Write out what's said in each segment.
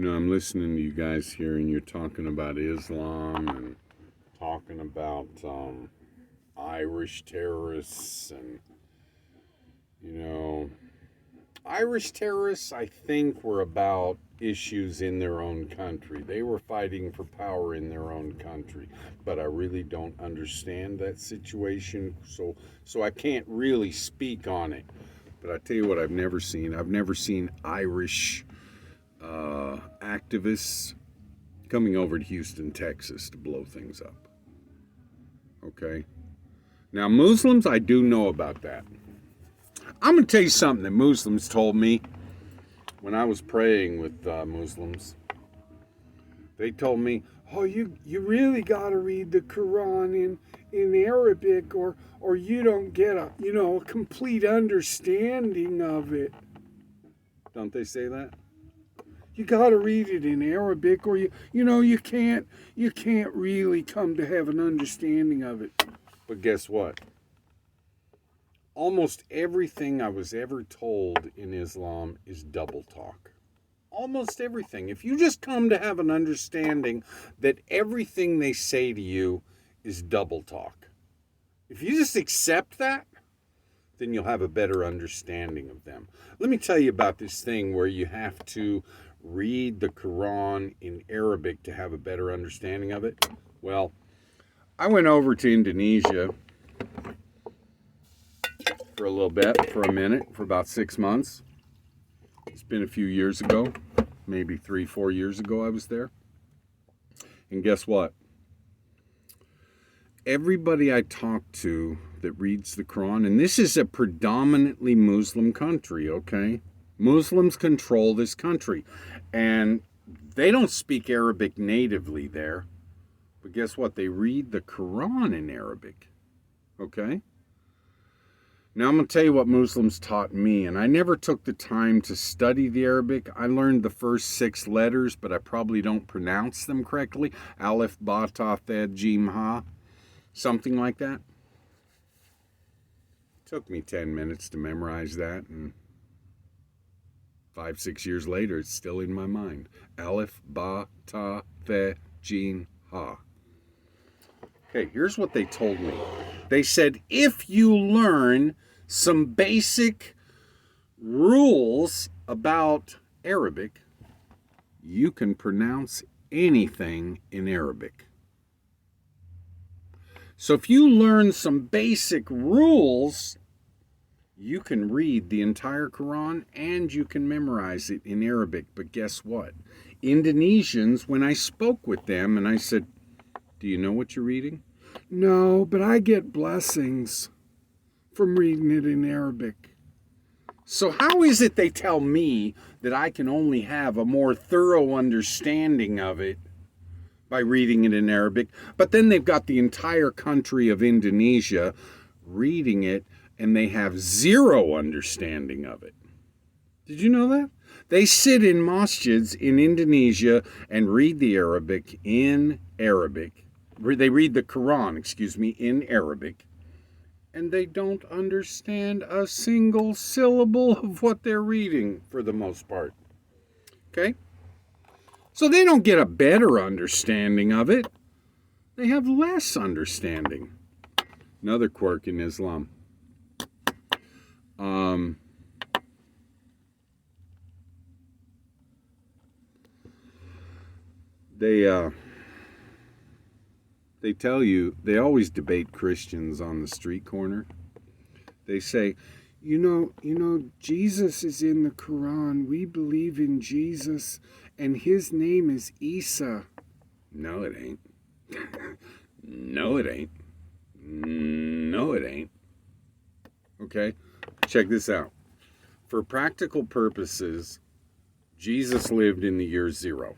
I'm listening to you guys here, and you're talking about Islam and talking about Irish terrorists, and you know, Irish terrorists, I think, were about issues in their own country. They were fighting for power in their own country, but I really don't understand that situation, so I can't really speak on it. But I tell you what, I've never seen. I've never seen Irish activists coming over to Houston, Texas to blow things up. Okay? Now, Muslims, I do know about that. I'm going to tell you something that Muslims told me when I was praying with Muslims. They told me, oh, you really got to read the Quran in Arabic or you don't get a complete understanding of it. Don't they say that? You got to read it in Arabic or you can't really come to have an understanding of it. But guess what? Almost everything I was ever told in Islam is double talk. Almost everything. If you just come to have an understanding that everything they say to you is double talk, if you just accept that, then you'll have a better understanding of them. Let me tell you about this thing where you have to read the Quran in Arabic to have a better understanding of it. Well, I went over to Indonesia for a little bit, for a minute, for about 6 months. It's been a few years ago, maybe 3-4 years ago I was there. And guess what? Everybody I talk to that reads the Quran, and this is a predominantly Muslim country, okay? Muslims control this country, and they don't speak Arabic natively there. But guess what? They read the Quran in Arabic, okay? Now I'm going to tell you what Muslims taught me, and I never took the time to study the Arabic. I learned the first 6 letters, but I probably don't pronounce them correctly. Aleph, Ba, Ta, The, Jim, Ha, something like that. It took me 10 minutes to memorize that, and 5-6 years later, it's still in my mind. Aleph, Ba, Ta, The, Jim, Ha. Okay, here's what they told me. They said, if you learn some basic rules about Arabic, you can pronounce anything in Arabic. So if you learn some basic rules, you can read the entire Quran and you can memorize it in Arabic. But guess what? Indonesians, when I spoke with them and I said, do you know what you're reading? No, but I get blessings from reading it in Arabic. So how is it they tell me that I can only have a more thorough understanding of it by reading it in Arabic, but then they've got the entire country of Indonesia reading it and they have zero understanding of it? Did you know that? They sit in masjids in Indonesia and read the Arabic in Arabic. They read the Quran, in Arabic, and they don't understand a single syllable of what they're reading for the most part. Okay? So they don't get a better understanding of it. They have less understanding. Another quirk in Islam. They tell you, they always debate Christians on the street corner. They say, you know, Jesus is in the Quran. We believe in Jesus, and his name is Isa. No, it ain't. No, it ain't. No, it ain't. Okay? Check this out. For practical purposes, Jesus lived in the year 0.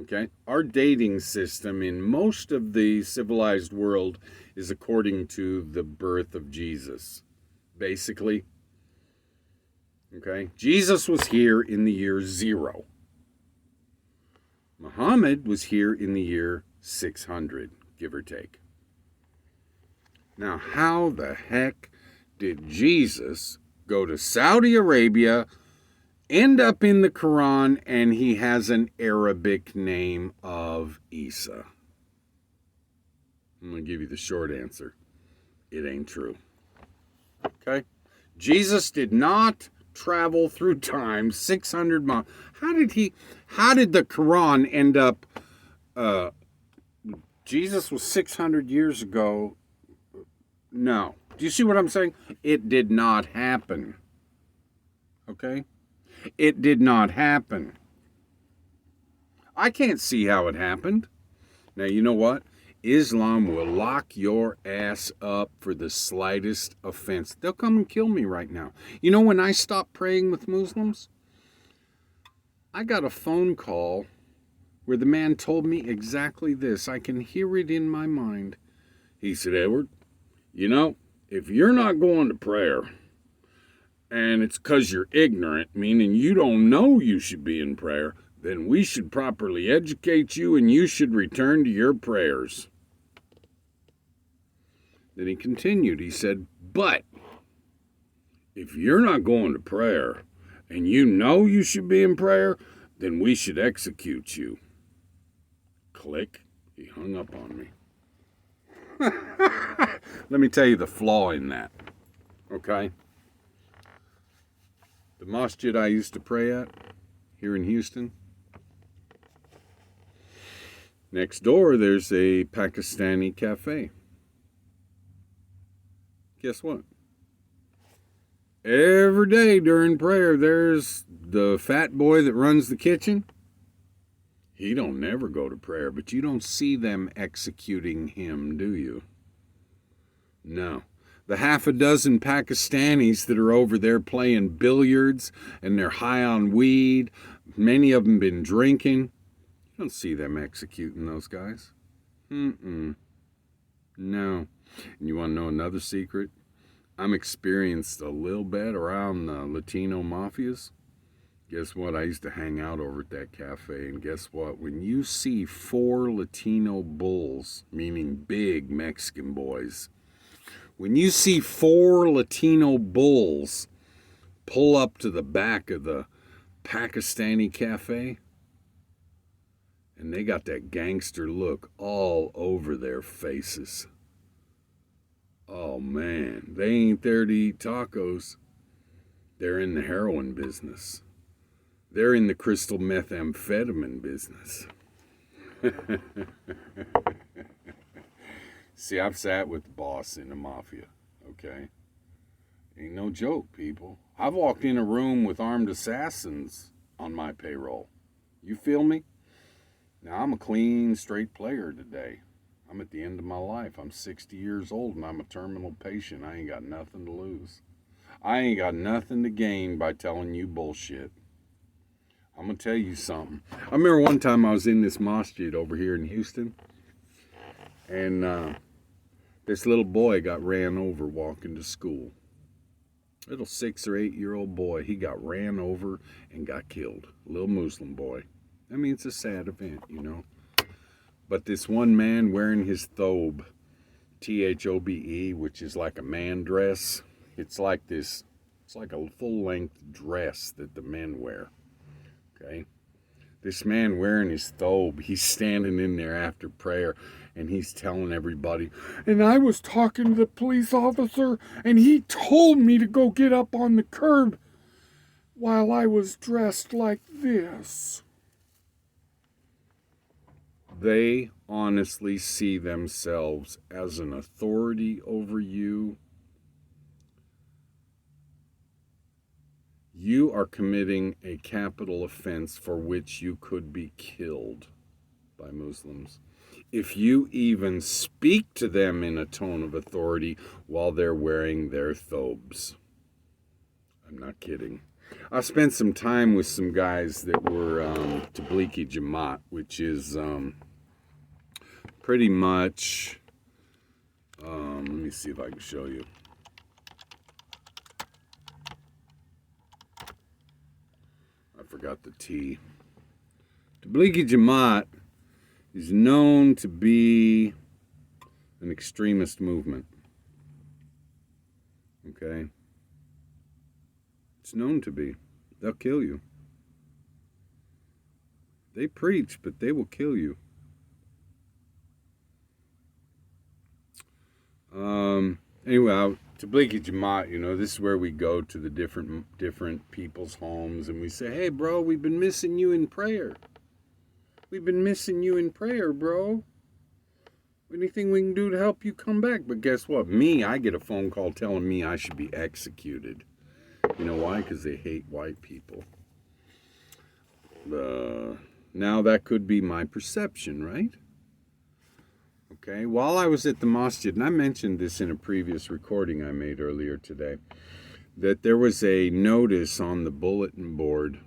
Okay? Our dating system in most of the civilized world is according to the birth of Jesus. Basically. Okay? Jesus was here in the year 0. Muhammad was here in the year 600, give or take. Now, how the heck did Jesus go to Saudi Arabia end up in the Quran and he has an Arabic name of Isa? I'm going to give you the short answer. It ain't true. Okay? Jesus did not travel through time 600 miles. How did the Quran end up, Jesus was 600 years ago. No. Do you see what I'm saying? It did not happen. Okay? It did not happen. I can't see how it happened. Now, you know what? Islam will lock your ass up for the slightest offense. They'll come and kill me right now. You know, when I stopped praying with Muslims, I got a phone call where the man told me exactly this. I can hear it in my mind. He said, Edward, you know, if you're not going to prayer, and it's because you're ignorant, meaning you don't know you should be in prayer, then we should properly educate you and you should return to your prayers. Then he continued. He said, but if you're not going to prayer and you know you should be in prayer, then we should execute you. Click. He hung up on me. Let me tell you the flaw in that. Okay? The masjid I used to pray at here in Houston, next door there's a Pakistani cafe. Guess what? Every day during prayer, there's the fat boy that runs the kitchen. He don't never go to prayer, but you don't see them executing him, do you? No. The half a dozen Pakistanis that are over there playing billiards and they're high on weed, many of them been drinking. You don't see them executing those guys. No. And you want to know another secret? I'm experienced a little bit around the Latino mafias. Guess what? I used to hang out over at that cafe, and guess what? When you see 4 Latino bulls, meaning big Mexican boys, when you see 4 Latino bulls pull up to the back of the Pakistani cafe, and they got that gangster look all over their faces. Oh man, they ain't there to eat tacos. They're in the heroin business. They're in the crystal methamphetamine business. See, I've sat with the boss in the mafia, okay? Ain't no joke, people. I've walked in a room with armed assassins on my payroll. You feel me? Now, I'm a clean, straight player today. I'm at the end of my life. I'm 60 years old and I'm a terminal patient. I ain't got nothing to lose. I ain't got nothing to gain by telling you bullshit. I'm going to tell you something. I remember one time I was in this masjid over here in Houston, and this little boy got ran over walking to school. Little 6 or 8 year old boy, he got ran over and got killed. Little Muslim boy. I mean, it's a sad event, you know. But this one man wearing his thobe, Thobe, which is like a man dress. It's like a full-length dress that the men wear. Okay? This man wearing his thobe, he's standing in there after prayer, and he's telling everybody, and I was talking to the police officer, and he told me to go get up on the curb while I was dressed like this. They honestly see themselves as an authority over you. You are committing a capital offense for which you could be killed by Muslims. If you even speak to them in a tone of authority while they're wearing their thobes. I'm not kidding. I spent some time with some guys that were Tablighi Jamaat, which is pretty much, let me see if I can show you. I forgot the T. Tablighi Jamaat is known to be an extremist movement. Okay? It's known to be. They'll kill you. They preach, but they will kill you. Anyway, Tablighi Jamaat, this is where we go to the different people's homes and we say, hey, bro, we've been missing you in prayer. We've been missing you in prayer, bro. Anything we can do to help you come back? But guess what? I get a phone call telling me I should be executed. You know why? Because they hate white people. Now that could be my perception, right? Okay, while I was at the masjid, and I mentioned this in a previous recording I made earlier today, that there was a notice on the bulletin board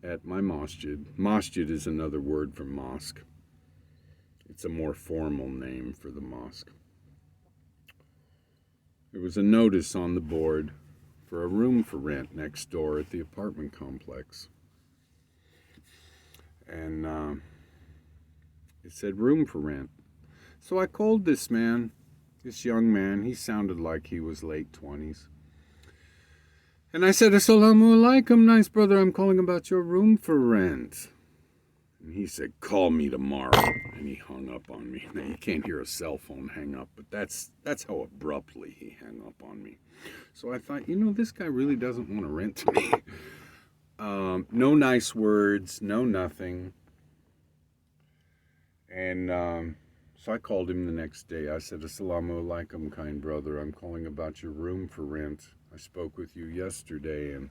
at my masjid. Masjid is another word for mosque. It's a more formal name for the mosque. There was a notice on the board for a room for rent next door at the apartment complex. And it said room for rent. So I called this young man. He sounded like he was late 20s. And I said, Assalamu alaikum, nice brother, I'm calling about your room for rent. And he said, call me tomorrow. And he hung up on me. Now, you can't hear a cell phone hang up, but that's how abruptly he hung up on me. So I thought, this guy really doesn't want to rent to me. No nice words, no nothing. And so I called him the next day. I said, Assalamu alaikum, kind brother. I'm calling about your room for rent. I spoke with you yesterday, and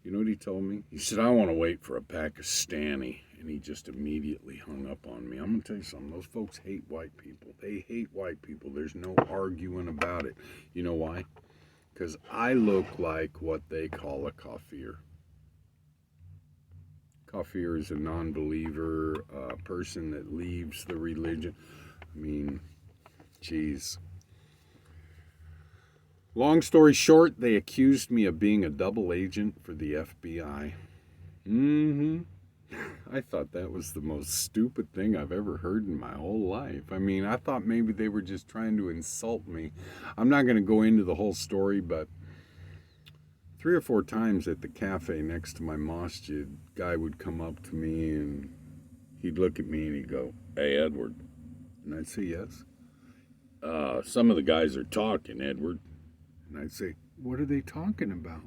you know what he told me? He said, I want to wait for a Pakistani. And he just immediately hung up on me. I'm going to tell you something. Those folks hate white people. They hate white people. There's no arguing about it. You know why? Because I look like what they call a kafir. Kafir is a non-believer, a person that leaves the religion. I mean, geez. Long story short, they accused me of being a double agent for the FBI. I thought that was the most stupid thing I've ever heard in my whole life. I mean, I thought maybe they were just trying to insult me. I'm not going to go into the whole story, but 3 or 4 times at the cafe next to my masjid, guy would come up to me and he'd look at me and he'd go, hey, Edward. And I'd say, yes. Some of the guys are talking, Edward. And I'd say, what are they talking about?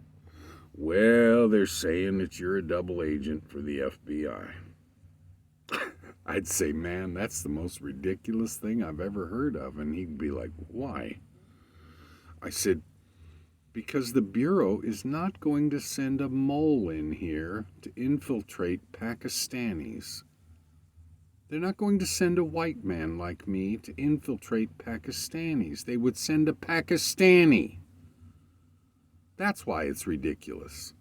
Well, they're saying that you're a double agent for the FBI. I'd say, man, that's the most ridiculous thing I've ever heard of. And he'd be like, why? I said, because the Bureau is not going to send a mole in here to infiltrate Pakistanis. They're not going to send a white man like me to infiltrate Pakistanis. They would send a Pakistani. That's why it's ridiculous.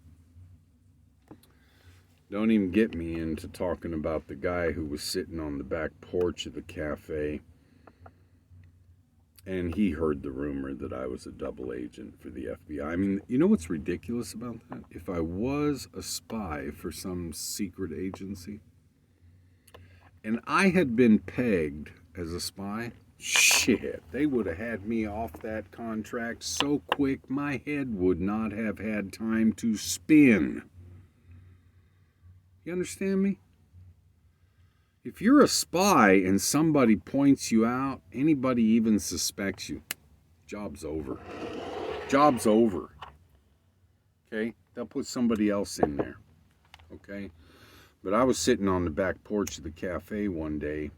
Don't even get me into talking about the guy who was sitting on the back porch of the cafe and he heard the rumor that I was a double agent for the FBI. I mean, you know what's ridiculous about that? If I was a spy for some secret agency and I had been pegged as a spy, shit, they would have had me off that contract so quick my head would not have had time to spin. You understand me? If you're a spy and somebody points you out, anybody even suspects you, job's over. Job's over. Okay? They'll put somebody else in there. Okay? But I was sitting on the back porch of the cafe one day,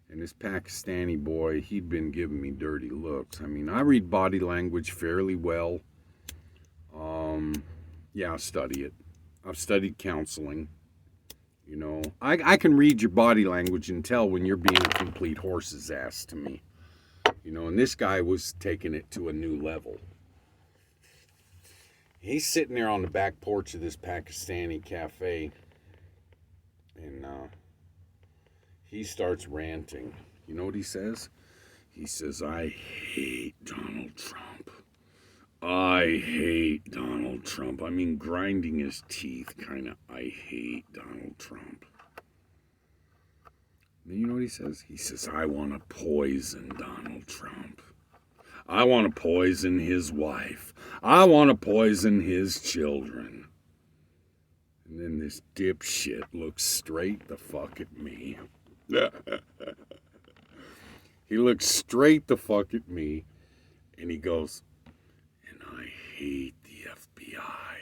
and this Pakistani boy, he'd been giving me dirty looks. I mean, I read body language fairly well. Yeah, I study it. I've studied counseling. You know, I can read your body language and tell when you're being a complete horse's ass to me. You know, and this guy was taking it to a new level. He's sitting there on the back porch of this Pakistani cafe, and he starts ranting. You know what he says? He says, I hate Donald Trump. I hate Donald Trump. I mean, grinding his teeth, kind of. I hate Donald Trump. And you know what he says? He says, I want to poison Donald Trump. I want to poison his wife. I want to poison his children. And then this dipshit looks straight the fuck at me. He looks straight the fuck at me, and he goes, and I hate the FBI.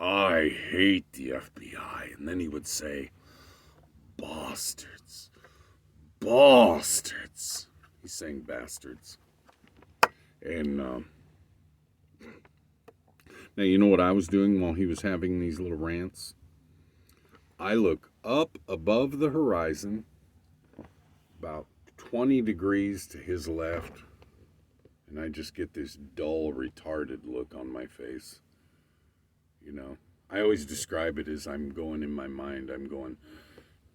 I hate the FBI. And then he would say, bastards. Bastards. He's saying bastards. And now, you know what I was doing while he was having these little rants? I look up above the horizon, about 20 degrees to his left, and I just get this dull, retarded look on my face. You know, I always describe it as I'm going in my mind. I'm going,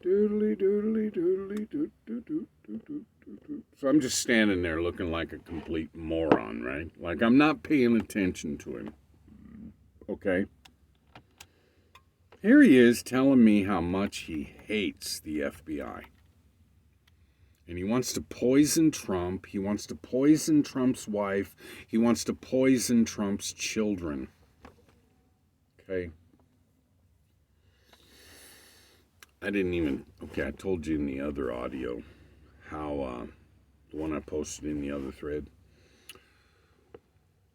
doodly, doodly, doodly, doot, doot, doot, doot, doot, doot, doot. So I'm just standing there looking like a complete moron, right? Like I'm not paying attention to him. Okay? Here he is telling me how much he hates the FBI. And he wants to poison Trump. He wants to poison Trump's wife. He wants to poison Trump's children. Okay? I told you in the other audio how, the one I posted in the other thread,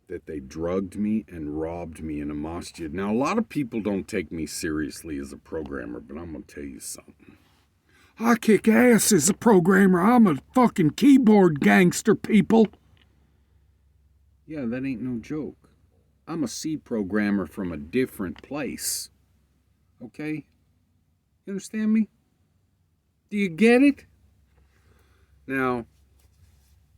that they drugged me and robbed me in a masjid. Now, a lot of people don't take me seriously as a programmer, but I'm going to tell you something. I kick ass as a programmer. I'm a fucking keyboard gangster, people. Yeah, that ain't no joke. I'm a C programmer from a different place. Okay? You understand me? Do you get it? Now,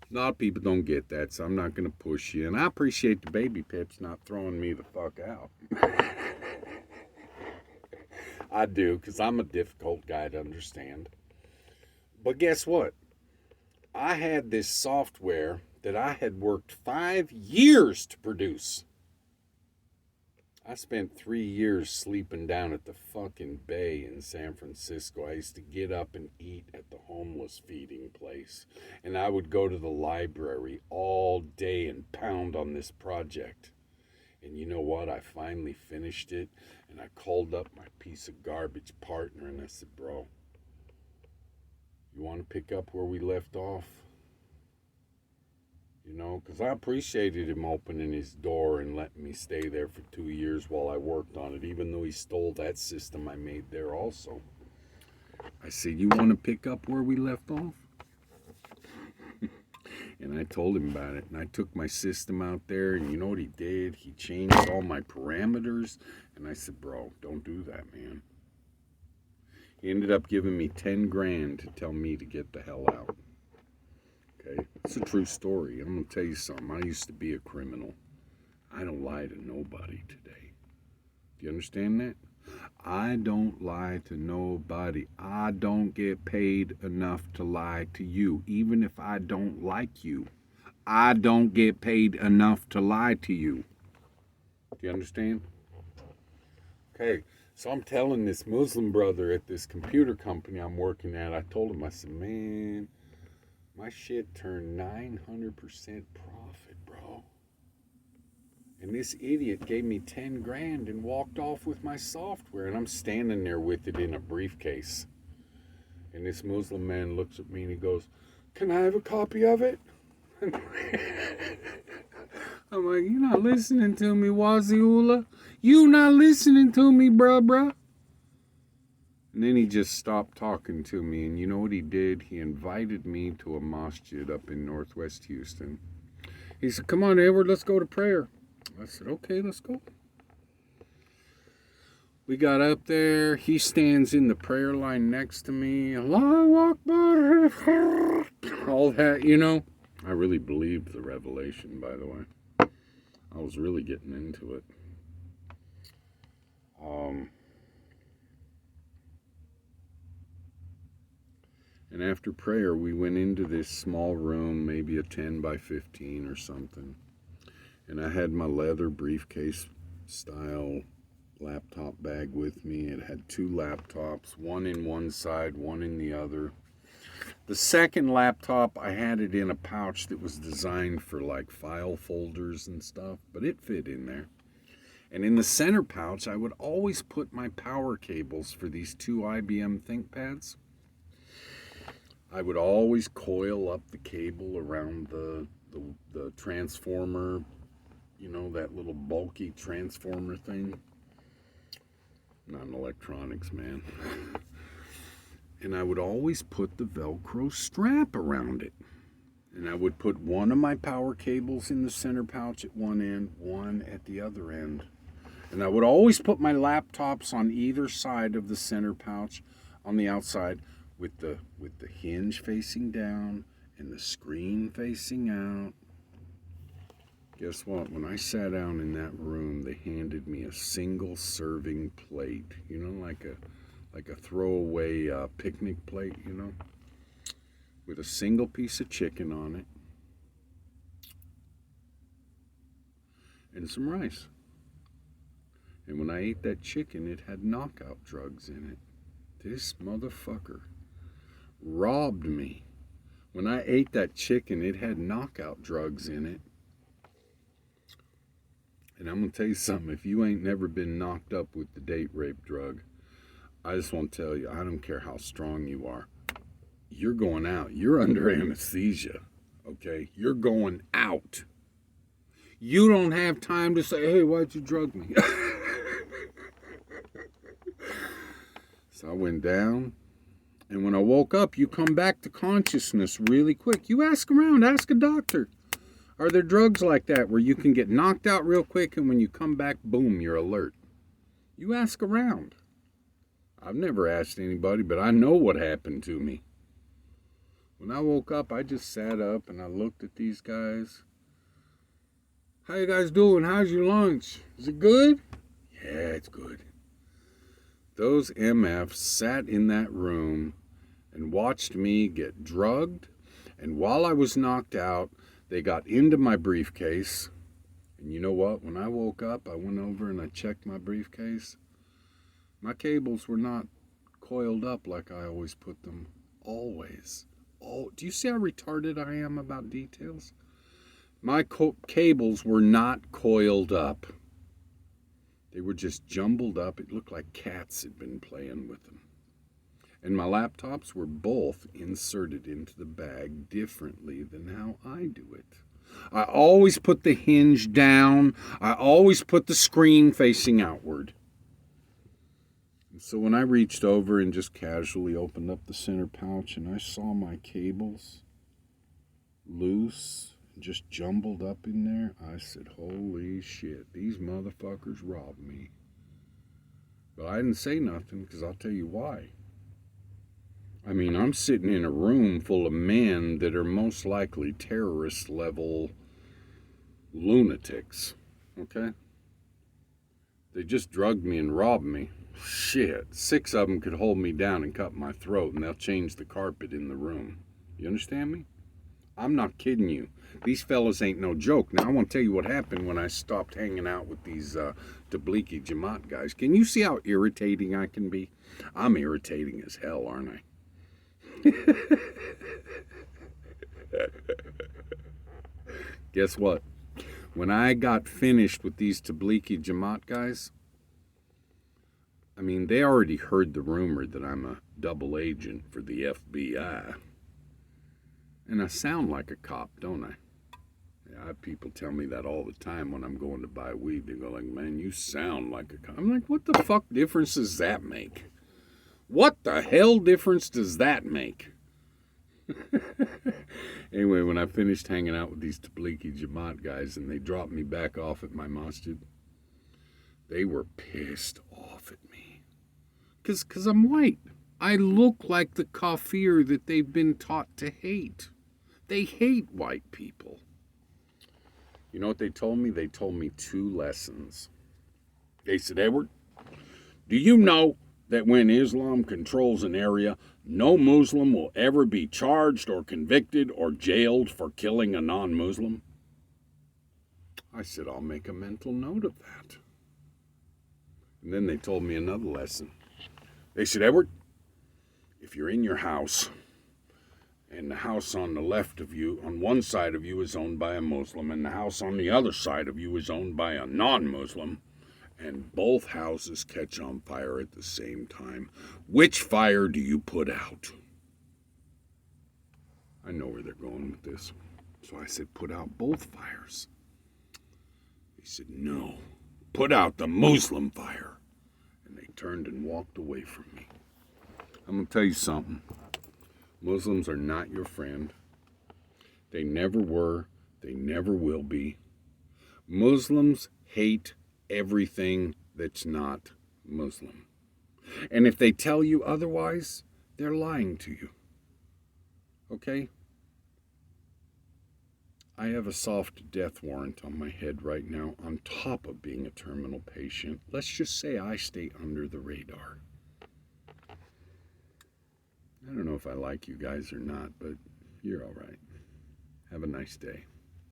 a lot of people don't get that, so I'm not going to push you. And I appreciate the baby pips not throwing me the fuck out. I do, because I'm a difficult guy to understand. But guess what? I had this software that I had worked 5 years to produce. I spent 3 years sleeping down at the fucking bay in San Francisco. I used to get up and eat at the homeless feeding place. And I would go to the library all day and pound on this project. And you know what? I finally finished it. And I called up my piece of garbage partner and I said, bro, you want to pick up where we left off? You know, because I appreciated him opening his door and letting me stay there for 2 years while I worked on it, even though he stole that system I made there also. I said, you want to pick up where we left off? And I told him about it. And I took my system out there, and you know what he did? He changed all my parameters. And I said, bro, don't do that, man. He ended up giving me 10 grand to tell me to get the hell out. Okay? It's a true story. I'm going to tell you something. I used to be a criminal. I don't lie to nobody today. Do you understand that? I don't lie to nobody. I don't get paid enough to lie to you, even if I don't like you. I don't get paid enough to lie to you. Do you understand? Okay, so I'm telling this Muslim brother at this computer company I'm working at, I told him, I said, man, my shit turned 900% profit, bro. And this idiot gave me 10 grand and walked off with my software. And I'm standing there with it in a briefcase. And this Muslim man looks at me and he goes, can I have a copy of it? I'm like, you not listening to me, Waziula? You not listening to me, bruh? And then he just stopped talking to me. And you know what he did? He invited me to a masjid up in Northwest Houston. He said, come on, Edward, let's go to prayer. I said, okay, let's go. We got up there. He stands in the prayer line next to me. Allahu Akbar. All that, you know. I really believed the revelation, by the way. I was really getting into it. And after prayer, we went into this small room, maybe a 10 by 15 or something. And I had my leather briefcase style laptop bag with me. It had 2 laptops, one in one side, one in the other. The second laptop, I had it in a pouch that was designed for like file folders and stuff, but it fit in there. And in the center pouch, I would always put my power cables for these two IBM ThinkPads. I would always coil up the cable around the transformer, you know, that little bulky transformer thing. Not an electronics man. And I would always put the Velcro strap around it. And I would put one of my power cables in the center pouch at one end, one at the other end. And I would always put my laptops on either side of the center pouch on the outside with the hinge facing down and the screen facing out. Guess what? When I sat down in that room, they handed me a single serving plate, you know, like a throwaway picnic plate, you know, with a single piece of chicken on it and some rice. And when I ate that chicken, it had knockout drugs in it. This motherfucker robbed me. When I ate that chicken, it had knockout drugs in it. And I'm going to tell you something. If you ain't never been knocked up with the date rape drug, I just want to tell you, I don't care how strong you are. You're going out. You're under anesthesia, okay? You're going out. You don't have time to say, hey, why'd you drug me? So I went down, and when I woke up, you come back to consciousness really quick. You ask around, ask a doctor. Are there drugs like that where you can get knocked out real quick, and when you come back, boom, you're alert? You ask around. I've never asked anybody, but I know what happened to me. When I woke up, I just sat up, and I looked at these guys. How you guys doing? How's your lunch? Is it good? Yeah, it's good. Those MFs sat in that room and watched me get drugged. And while I was knocked out, they got into my briefcase. And you know what? When I woke up, I went over and I checked my briefcase. My cables were not coiled up like I always put them. Always. Oh, do you see how retarded I am about details? My cables were not coiled up. They were just jumbled up. It looked like cats had been playing with them. And my laptops were both inserted into the bag differently than how I do it. I always put the hinge down. I always put the screen facing outward. And so when I reached over and just casually opened up the center pouch and I saw my cables loose, just jumbled up in there, I said, holy shit, these motherfuckers robbed me. But I didn't say nothing because I'll tell you why. I mean, I'm sitting in a room full of men that are most likely terrorist level lunatics, okay? They just drugged me and robbed me. Shit, 6 of them could hold me down and cut my throat, and they'll change the carpet in the room. You understand me? I'm not kidding you. These fellas ain't no joke. Now, I want to tell you what happened when I stopped hanging out with these Tablighi Jamaat guys. Can you see how irritating I can be? I'm irritating as hell, aren't I? Guess what? When I got finished with these Tablighi Jamaat guys, I mean, they already heard the rumor that I'm a double agent for the FBI. And I sound like a cop, don't I? Yeah, I have people tell me that all the time when I'm going to buy weed. They go like, man, you sound like a cop. I'm like, what the fuck difference does that make? What the hell difference does that make? Anyway, when I finished hanging out with these Tablighi Jamaat guys and they dropped me back off at my masjid, they were pissed off at me. Because I'm white. I look like the kafir that they've been taught to hate. They hate white people. You know what they told me? They told me 2 lessons. They said, Edward, do you know that when Islam controls an area, no Muslim will ever be charged or convicted or jailed for killing a non-Muslim? I said, I'll make a mental note of that. And then they told me another lesson. They said, Edward, if you're in your house and the house on the left of you, on one side of you is owned by a Muslim and the house on the other side of you is owned by a non-Muslim, and both houses catch on fire at the same time, which fire do you put out? I know where they're going with this. So I said, put out both fires. They said, no, put out the Muslim fire. And they turned and walked away from me. I'm going to tell you something. Muslims are not your friend. They never were. They never will be. Muslims hate everything that's not Muslim. And if they tell you otherwise, they're lying to you. Okay? I have a soft death warrant on my head right now, on top of being a terminal patient. Let's just say I stay under the radar. I don't know if I like you guys or not, but you're all right. Have a nice day.